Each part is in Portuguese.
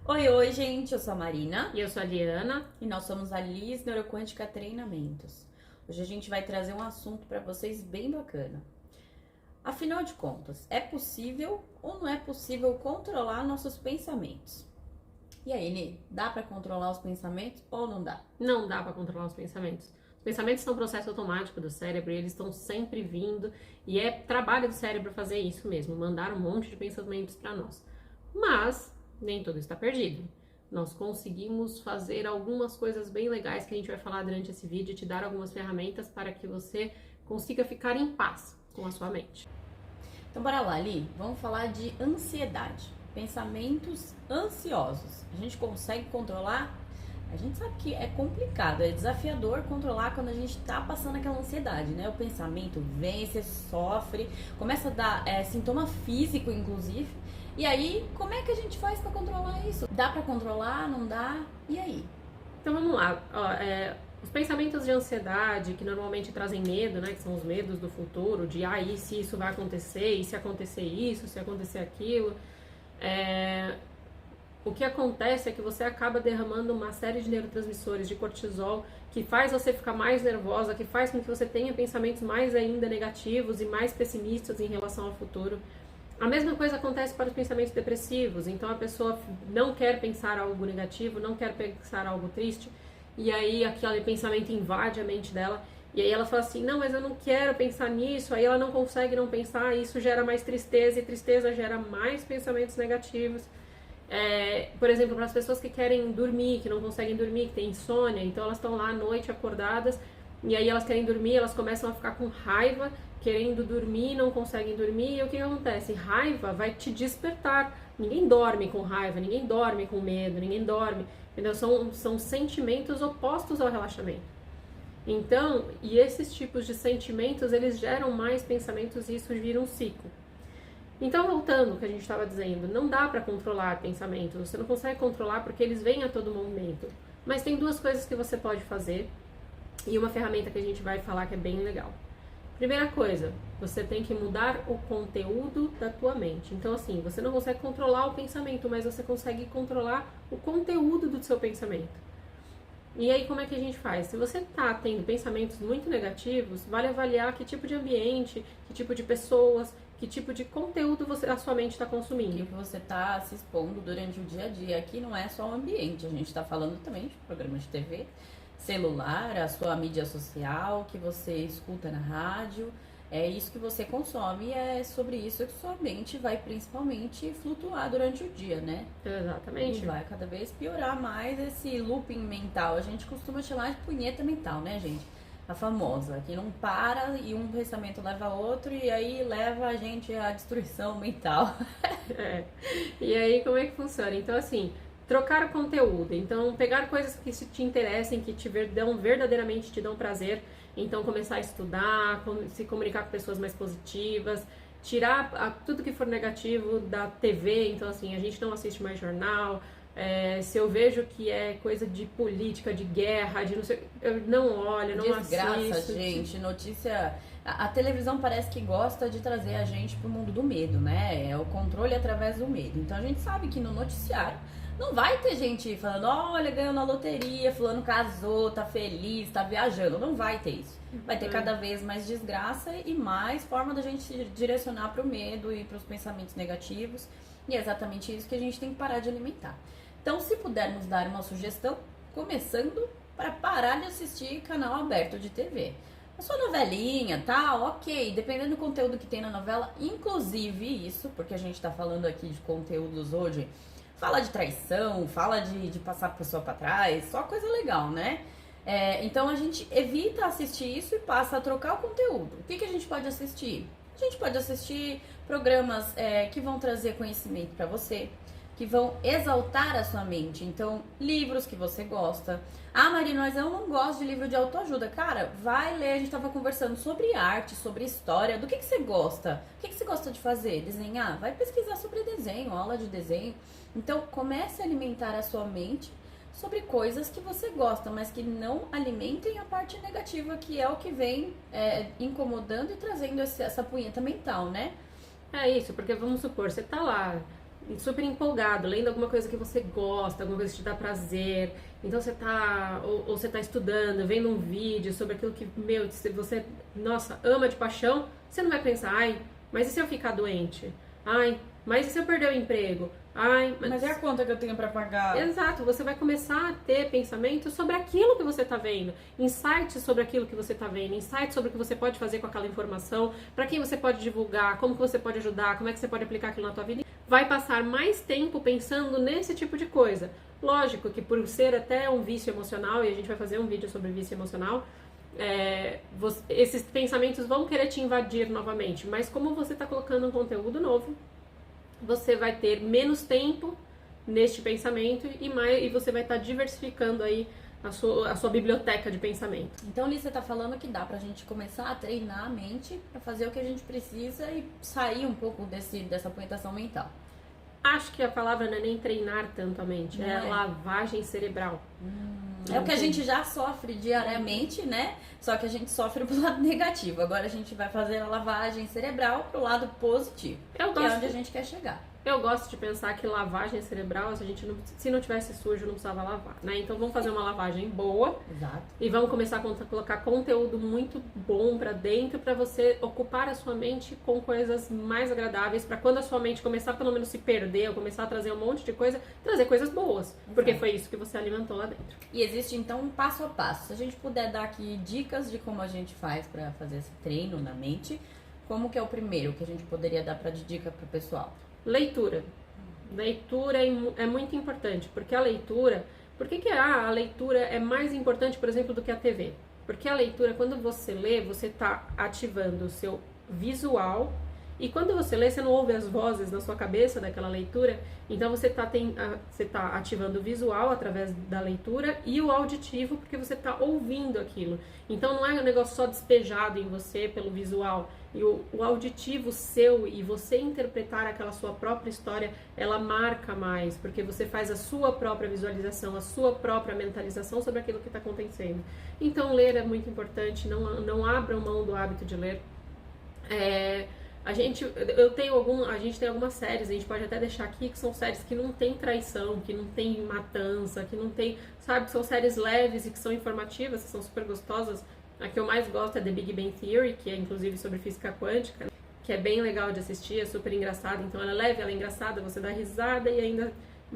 Oi, gente, eu sou a Marina E eu sou a Liana. e nós somos a Liz Neuroquântica Treinamentos. Hoje a gente vai trazer um assunto para vocês bem bacana. Afinal de contas, é possível ou não é possível controlar nossos pensamentos? E aí, Nê, dá para controlar os pensamentos ou não dá? Não dá para controlar os pensamentos. Os pensamentos são um processo automático do cérebro e eles estão sempre vindo. E é trabalho do cérebro fazer isso mesmo, mandar um monte de pensamentos para nós. Mas nem tudo está perdido. Nós conseguimos fazer algumas coisas bem legais que a gente vai falar durante esse vídeo e te dar algumas ferramentas para que você consiga ficar em paz com a sua mente. Então, bora lá, Li, vamos falar de ansiedade. Pensamentos ansiosos. A gente consegue controlar? A gente sabe que é complicado, é desafiador controlar quando a gente tá passando aquela ansiedade, né? O pensamento vem, você sofre, começa a dar sintoma físico, inclusive. E aí, como é que a gente faz pra controlar isso? Dá pra controlar? Não dá? E aí? Então vamos lá. Os pensamentos de ansiedade, que normalmente trazem medo, né? Que são os medos do futuro, de e se isso vai acontecer, e se acontecer isso, se acontecer aquilo. O que acontece é que você acaba derramando uma série de neurotransmissores de cortisol que faz você ficar mais nervosa, que faz com que você tenha pensamentos mais ainda negativos e mais pessimistas em relação ao futuro. A mesma coisa acontece para os pensamentos depressivos, então a pessoa não quer pensar algo negativo, não quer pensar algo triste, e aí aquele pensamento invade a mente dela, e aí ela fala assim, não, mas eu não quero pensar nisso, aí ela não consegue não pensar, e isso gera mais tristeza, e tristeza gera mais pensamentos negativos. Por exemplo, para as pessoas que querem dormir, que não conseguem dormir, que têm insônia, então elas estão lá à noite acordadas, e aí elas querem dormir, elas começam a ficar com raiva, querendo dormir, não conseguem dormir, e o que acontece? Raiva vai te despertar. Ninguém dorme com raiva, ninguém dorme com medo, ninguém dorme, entendeu? São sentimentos opostos ao relaxamento. Então, e esses tipos de sentimentos, eles geram mais pensamentos e isso vira um ciclo. Então, voltando ao que a gente estava dizendo, não dá para controlar pensamentos, você não consegue controlar porque eles vêm a todo momento. Mas tem duas coisas que você pode fazer e uma ferramenta que a gente vai falar que é bem legal. Primeira coisa, você tem que mudar o conteúdo da tua mente. Então, assim, você não consegue controlar o pensamento, mas você consegue controlar o conteúdo do seu pensamento. E aí, como é que a gente faz? Se você está tendo pensamentos muito negativos, vale avaliar que tipo de ambiente, que tipo de pessoas, que tipo de conteúdo a sua mente está O consumindo. que você tá se expondo durante o dia a dia? Aqui não é só o ambiente, a gente tá falando também de programas de TV, celular, a sua mídia social, que você escuta na rádio. É isso que você consome e é sobre isso que sua mente vai principalmente flutuar durante o dia, né? E Exatamente. vai cada vez piorar mais esse looping mental. A gente costuma chamar de punheta mental, né, gente? A famosa, que não para e um pensamento leva a outro e aí leva a gente à destruição mental. É. E aí, como é que funciona? Então, assim, trocar o conteúdo. Então, pegar coisas que te interessem, que verdadeiramente te dão prazer. Então, começar a estudar, se comunicar com pessoas mais positivas, tirar tudo que for negativo da TV. Então, assim, a gente não assiste mais jornal. Se eu vejo que é coisa de política, de guerra, de não sei, eu não olho, não Desgraça, assisto. gente. Notícia. A televisão parece que gosta de trazer a gente pro mundo do medo, né? É o controle através do medo. Então a gente sabe que no noticiário não vai ter gente falando, olha, ganhou na loteria, fulano casou, tá feliz, tá viajando. Não vai ter isso. Vai ter cada vez mais desgraça e mais forma da gente se direcionar pro medo e pros pensamentos negativos. E é exatamente isso que a gente tem que parar de alimentar. Então, se pudermos dar uma sugestão, começando para parar de assistir canal aberto de TV. A sua novelinha, tá? Ok, dependendo do conteúdo que tem na novela, inclusive isso, porque a gente tá falando aqui de conteúdos hoje, fala de traição, fala de passar a pessoa pra trás, só coisa legal, né? Então a gente evita assistir isso e passa a trocar o conteúdo. O que a gente pode assistir? A gente pode assistir programas que vão trazer conhecimento pra você, que vão exaltar a sua mente. Então, livros que você gosta. Ah, Marina, mas eu não gosto de livro de autoajuda. Cara, vai ler. A gente tava conversando sobre arte, sobre história. Do que você gosta? O que você gosta de fazer? Desenhar? Vai pesquisar sobre desenho, aula de desenho. Então, comece a alimentar a sua mente sobre coisas que você gosta, mas que não alimentem a parte negativa, que é o que vem incomodando e trazendo essa punheta mental, né? É isso, porque vamos supor, você tá lá super empolgado, lendo alguma coisa que você gosta, alguma coisa que te dá prazer, então você tá, ou você tá estudando, vendo um vídeo sobre aquilo que, meu, você, nossa, ama de paixão, você não vai pensar, ai, mas e se eu ficar doente? Ai, mas e se eu perder o emprego? Ai, mas é a conta que eu tenho pra pagar. Exato, você vai começar a ter pensamentos sobre aquilo que você tá vendo, insights sobre aquilo que você tá vendo, insights sobre o que você pode fazer com aquela informação, para quem você pode divulgar, como que você pode ajudar, como é que você pode aplicar aquilo na tua vida. Vai passar mais tempo pensando nesse tipo de coisa. Lógico que por ser até um vício emocional, e a gente vai fazer um vídeo sobre vício emocional, esses pensamentos vão querer te invadir novamente, mas como você está colocando um conteúdo novo, você vai ter menos tempo neste pensamento e você vai estar diversificando aí a sua biblioteca de pensamento. Então, Liz, você tá falando que dá pra gente começar a treinar a mente pra fazer o que a gente precisa e sair um pouco dessa apoentação mental. Acho que a palavra não é nem treinar tanto a mente, Não é é? lavagem cerebral. É o que a gente já sofre diariamente, né? Só que a gente sofre pro lado negativo. Agora a gente vai fazer a lavagem cerebral pro lado positivo, que é onde a gente quer chegar. Eu gosto de pensar que lavagem cerebral, se não tivesse sujo, não precisava lavar, né? Então vamos fazer uma lavagem boa. Exato. E vamos começar a colocar conteúdo muito bom pra dentro, pra você ocupar a sua mente com coisas mais agradáveis, pra quando a sua mente começar pelo menos se perder, ou começar a trazer um monte de coisa, trazer coisas boas. Exato. Porque foi isso que você alimentou lá dentro. E existe então um passo a passo. Se a gente puder dar aqui dicas de como a gente faz pra fazer esse treino na mente, como que é o primeiro que a gente poderia dar de dica pro pessoal? Leitura. Leitura é muito importante, porque a leitura... Por que a leitura é mais importante, por exemplo, do que a TV? Porque a leitura, quando você lê, você está ativando o seu visual, e quando você lê, você não ouve as vozes na sua cabeça daquela leitura, então você tá ativando o visual através da leitura e o auditivo, porque você está ouvindo aquilo. Então não é um negócio só despejado em você pelo visual, e o auditivo seu e você interpretar aquela sua própria história, ela marca mais, porque você faz a sua própria visualização, a sua própria mentalização sobre aquilo que está acontecendo. Então ler é muito importante, não abram mão do hábito de ler. A gente tem algumas séries, a gente pode até deixar aqui, que são séries que não tem traição, que não tem matança, que não tem, sabe, são séries leves e que são informativas, que são super gostosas. A que eu mais gosto é The Big Bang Theory, que é inclusive sobre física quântica, que é bem legal de assistir, é super engraçada. Então ela é leve, ela é engraçada, você dá risada e ainda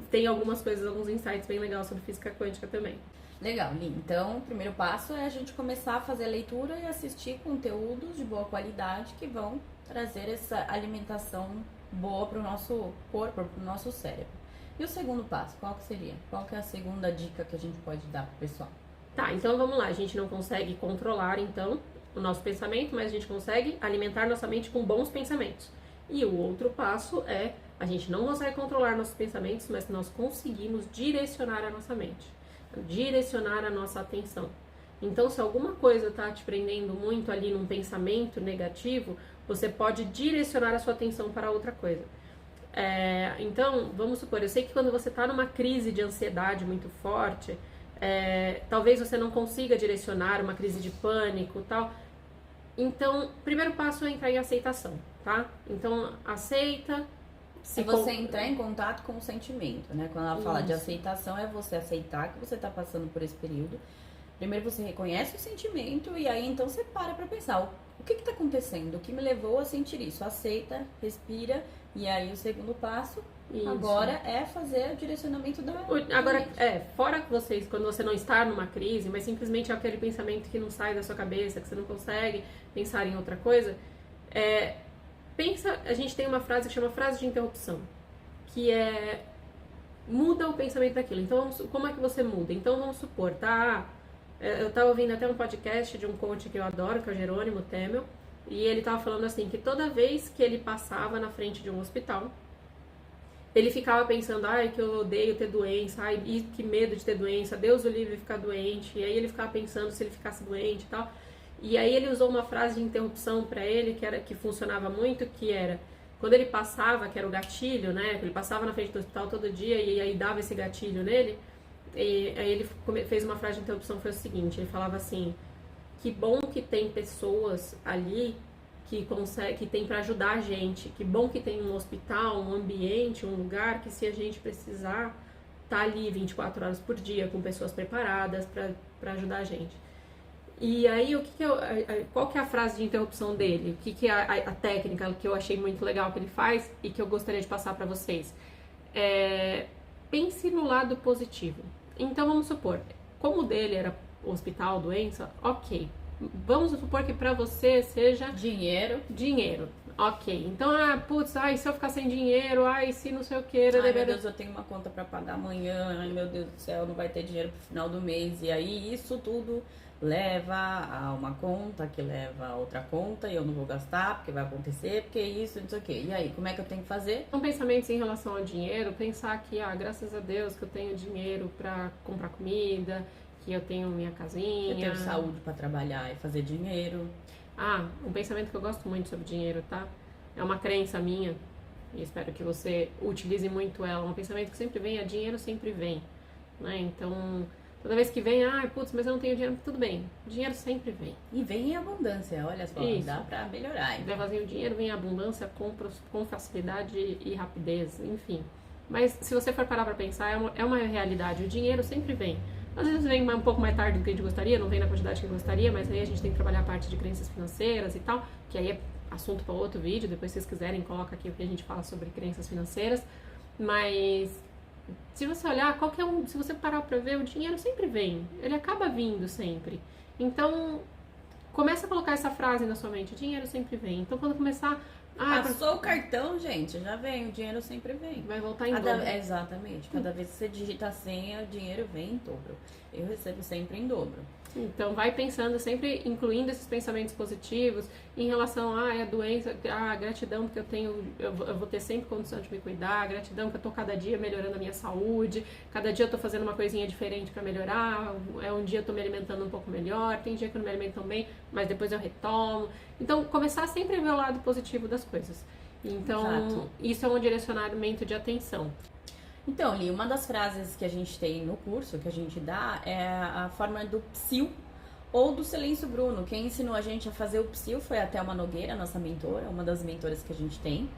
tem algumas coisas, alguns insights bem legais sobre física quântica também. Legal, Li. Então, o primeiro passo é a gente começar a fazer a leitura e assistir conteúdos de boa qualidade que vão trazer essa alimentação boa para o nosso corpo, para o nosso cérebro. E o segundo passo, qual que seria? Qual que é a segunda dica que a gente pode dar para o pessoal? Tá, então vamos lá. A gente não consegue controlar, então, o nosso pensamento, mas a gente consegue alimentar nossa mente com bons pensamentos. E o outro passo é, a gente não consegue controlar nossos pensamentos, mas nós conseguimos direcionar a nossa mente, direcionar a nossa atenção. Então, se alguma coisa está te prendendo muito ali num pensamento negativo, você pode direcionar a sua atenção para outra coisa. Então, vamos supor, eu sei que quando você está numa crise de ansiedade muito forte, talvez você não consiga direcionar uma crise de pânico e tal. Então, o primeiro passo é entrar em aceitação, tá? Então, aceita. Se você entrar em contato com o sentimento, né? Quando ela fala de aceitação, é você aceitar que você está passando por esse período. Primeiro você reconhece o sentimento e aí então você para pensar o que está acontecendo, o que me levou a sentir isso. Aceita, respira e aí o segundo passo agora é fazer o direcionamento da Agora, mente. fora que vocês, quando você não está numa crise, mas simplesmente é aquele pensamento que não sai da sua cabeça, que você não consegue pensar em outra coisa, pensa, a gente tem uma frase que chama frase de interrupção, que muda o pensamento daquilo. Então, como é que você muda? Então, vamos supor, tá? Eu tava ouvindo até um podcast de um coach que eu adoro, que é o Jerônimo Temel, e ele tava falando assim, que toda vez que ele passava na frente de um hospital, ele ficava pensando, ai, que eu odeio ter doença, ai, que medo de ter doença, Deus o livre de ficar doente, e aí ele ficava pensando se ele ficasse doente e tal. E aí ele usou uma frase de interrupção para ele, que funcionava muito, que era, quando ele passava, que era o gatilho, né, ele passava na frente do hospital todo dia, e aí dava esse gatilho nele, e aí ele fez uma frase de interrupção, foi o seguinte, ele falava assim, que bom que tem pessoas ali que tem para ajudar a gente. Que bom que tem um hospital, um ambiente, um lugar que se a gente precisar, tá ali 24 horas por dia com pessoas preparadas para ajudar a gente. E aí, qual que é a frase de interrupção dele? O que é a técnica que eu achei muito legal que ele faz e que eu gostaria de passar para vocês? Pense no lado positivo. Então, vamos supor, como o dele era hospital, doença, ok. Vamos supor que para você seja... Dinheiro. Ok. Então, se eu ficar sem dinheiro, se não sei o que... Ai, meu Deus, eu tenho uma conta para pagar amanhã, ai, meu Deus do céu, não vai ter dinheiro pro final do mês. E aí, isso tudo leva a uma conta, que leva a outra conta, e eu não vou gastar, porque vai acontecer, porque isso, não sei o que. E aí, como é que eu tenho que fazer? São pensamentos em relação ao dinheiro, pensar que, graças a Deus que eu tenho dinheiro para comprar comida, que eu tenho minha casinha. Eu tenho saúde para trabalhar e fazer dinheiro. Um pensamento que eu gosto muito sobre dinheiro, tá? É uma crença minha, e espero que você utilize muito ela. Um pensamento que sempre vem, dinheiro sempre vem, né? Então, toda vez que vem, mas eu não tenho dinheiro, tudo bem. Dinheiro sempre vem. E vem em abundância, olha só, Isso. dá pra melhorar. Então. O dinheiro vem em abundância, com facilidade e rapidez, enfim. Mas se você for parar pra pensar, é uma realidade. O dinheiro sempre vem. Às vezes vem um pouco mais tarde do que a gente gostaria, não vem na quantidade que gostaria, mas aí a gente tem que trabalhar a parte de crenças financeiras e tal, que aí é assunto para outro vídeo, depois se vocês quiserem, coloca aqui o que a gente fala sobre crenças financeiras. Mas se você olhar, se você parar pra ver, o dinheiro sempre vem, ele acaba vindo sempre. Então, começa a colocar essa frase na sua mente, o dinheiro sempre vem. Então, quando começar... Passou o cartão, gente, já vem, o dinheiro sempre vem. Vai voltar em dobro. Exatamente, cada vez que você digita a senha, o dinheiro vem em dobro. Eu recebo sempre em dobro. Então, vai pensando, sempre incluindo esses pensamentos positivos em relação a doença, a gratidão que eu vou ter sempre condição de me cuidar, gratidão que eu tô cada dia melhorando a minha saúde, cada dia eu tô fazendo uma coisinha diferente para melhorar, um dia eu tô me alimentando um pouco melhor, tem dia que eu não me alimento tão bem, mas depois eu retomo. Então, começar sempre a ver o lado positivo das coisas. Então, Exato. Isso é um direcionamento de atenção. Então, Li, uma das frases que a gente tem no curso, que a gente dá, é a forma do PSIL ou do Silêncio Bruno. Quem ensinou a gente a fazer o PSIL foi a Thelma Nogueira, nossa mentora, uma das mentoras que a gente tem.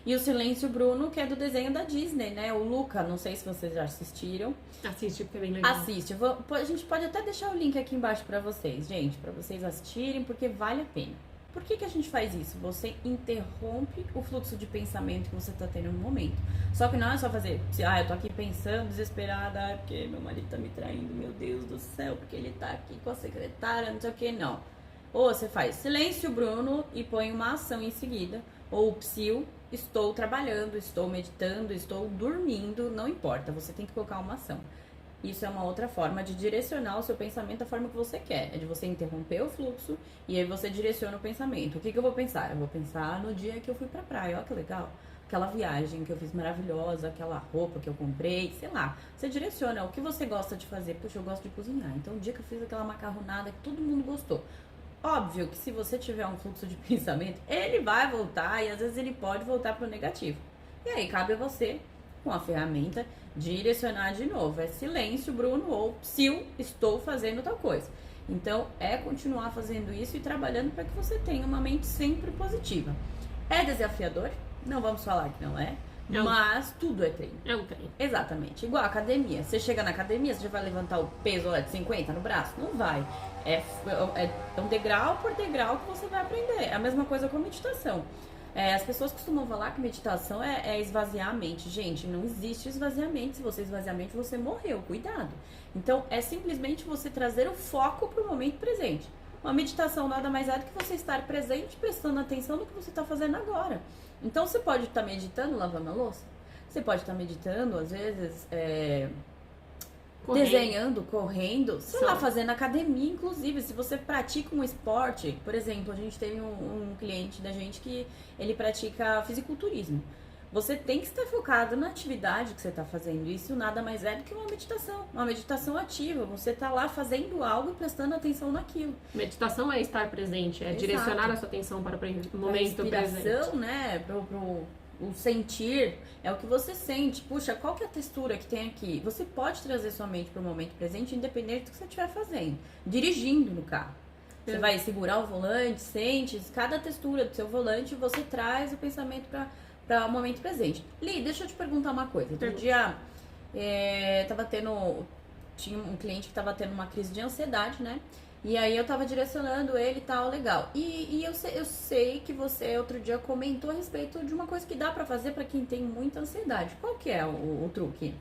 E o Silêncio Bruno, que é do desenho da Disney, né? O Luca, não sei se vocês já assistiram. Assiste, porque é bem legal. Assiste. A gente pode até deixar o link aqui embaixo pra vocês, gente, pra vocês assistirem, porque vale a pena. Por que a gente faz isso? Você interrompe o fluxo de pensamento que você tá tendo no momento. Só que não é só fazer, eu tô aqui pensando, desesperada, porque meu marido tá me traindo, meu Deus do céu, porque ele tá aqui com a secretária, não sei o que, não. Ou você faz silêncio, Bruno, e põe uma ação em seguida. Ou PSIL, estou trabalhando, estou meditando, estou dormindo, não importa, você tem que colocar uma ação. Isso é uma outra forma de direcionar o seu pensamento da forma que você quer. É de você interromper o fluxo e aí você direciona o pensamento. O que eu vou pensar? Eu vou pensar no dia que eu fui pra praia. Olha que legal. Aquela viagem que eu fiz maravilhosa, aquela roupa que eu comprei, sei lá. Você direciona o que você gosta de fazer. Puxa, eu gosto de cozinhar. Então, o dia que eu fiz aquela macarronada que todo mundo gostou. Óbvio que se você tiver um fluxo de pensamento, ele vai voltar e às vezes ele pode voltar pro negativo. E aí, cabe a você, com a ferramenta, direcionar de novo. É silêncio, Bruno, ou PSIL, estou fazendo tal coisa. Então, é continuar fazendo isso e trabalhando para que você tenha uma mente sempre positiva. É desafiador? Não vamos falar que não é. Mas tudo é treino. É um treino. Exatamente. Igual a academia. Você chega na academia, você já vai levantar o peso de 50 no braço? Não vai. É um degrau por degrau que você vai aprender. É a mesma coisa com a meditação. As pessoas costumam falar que meditação é esvaziar a mente. Gente, não existe esvaziamento. Se você esvaziar a mente, você morreu. Cuidado. Então, é simplesmente você trazer o foco para o momento presente. Uma meditação nada mais é do que você estar presente, prestando atenção no que você está fazendo agora. Então, você pode estar meditando lavando a louça. Você pode estar meditando, às vezes, desenhando, correndo, sei lá, fazendo academia, inclusive. Se você pratica um esporte, por exemplo, a gente teve um cliente da gente que ele pratica fisiculturismo. Você tem que estar focado na atividade que você está fazendo. Isso nada mais é do que uma meditação ativa. Você está lá fazendo algo e prestando atenção naquilo. Meditação é estar presente, é direcionar a sua atenção para o momento presente. Inspiração, né, o sentir, é o que você sente. Puxa, qual que é a textura que tem aqui? Você pode trazer sua mente para o momento presente, independente do que você estiver fazendo. Dirigindo no carro. Você vai segurar o volante, sente, cada textura do seu volante, você traz o pensamento para o momento presente. Li, deixa eu te perguntar uma coisa. Outro dia, tinha um cliente que tava tendo uma crise de ansiedade, né? E aí eu tava direcionando ele e tal, legal. E eu sei que você outro dia comentou a respeito de uma coisa que dá pra fazer pra quem tem muita ansiedade. Qual que é o truque?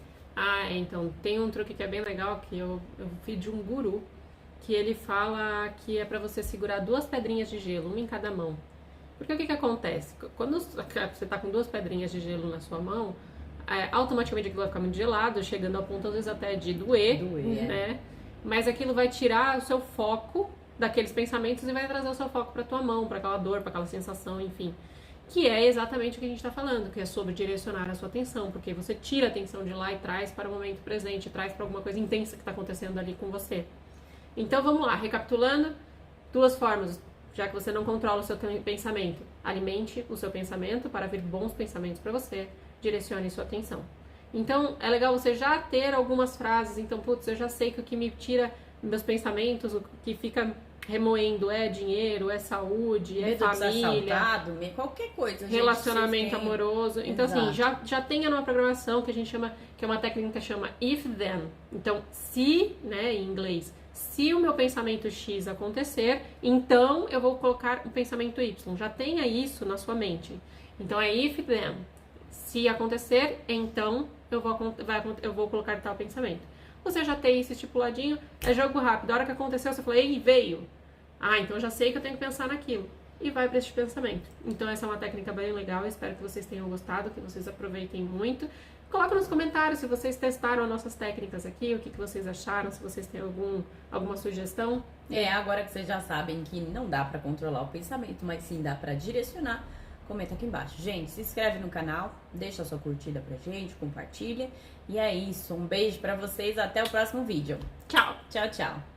Então, tem um truque que é bem legal, que eu vi de um guru, que ele fala que é pra você segurar 2 pedrinhas de gelo, uma em cada mão. Porque o que acontece? Quando você tá com 2 pedrinhas de gelo na sua mão, automaticamente aquilo vai ficar muito gelado, chegando ao ponto, às vezes, até de doer, né? Mas aquilo vai tirar o seu foco daqueles pensamentos e vai trazer o seu foco para tua mão, para aquela dor, para aquela sensação, enfim. Que é exatamente o que a gente está falando, que é sobre direcionar a sua atenção, porque você tira a atenção de lá e traz para o momento presente, traz para alguma coisa intensa que está acontecendo ali com você. Então vamos lá, recapitulando, 2 formas, já que você não controla o seu pensamento. Alimente o seu pensamento para vir bons pensamentos para você, direcione sua atenção. Então, é legal você já ter algumas frases. Então, eu já sei que o que me tira meus pensamentos, o que fica remoendo é dinheiro, é saúde, medo é família, de ser assaltado, qualquer coisa. Relacionamento amoroso. Então, Exato. assim, já tenha numa programação que a gente chama, que é uma técnica que chama if then. Então, se, né, em inglês, se o meu pensamento X acontecer, então eu vou colocar o pensamento Y. Já tenha isso na sua mente. Então, é if then. Se acontecer, então eu vou colocar tal pensamento. Você já tem isso estipuladinho, é jogo rápido. A hora que aconteceu, você fala, ei, veio. Então eu já sei que eu tenho que pensar naquilo. E vai para esse pensamento. Então essa é uma técnica bem legal, espero que vocês tenham gostado, que vocês aproveitem muito. Coloca nos comentários se vocês testaram as nossas técnicas aqui, o que vocês acharam, se vocês têm alguma sugestão. Agora que vocês já sabem que não dá para controlar o pensamento, mas sim dá para direcionar, comenta aqui embaixo. Gente, se inscreve no canal, deixa a sua curtida pra gente, compartilha. E é isso, um beijo pra vocês, até o próximo vídeo. Tchau! Tchau, tchau!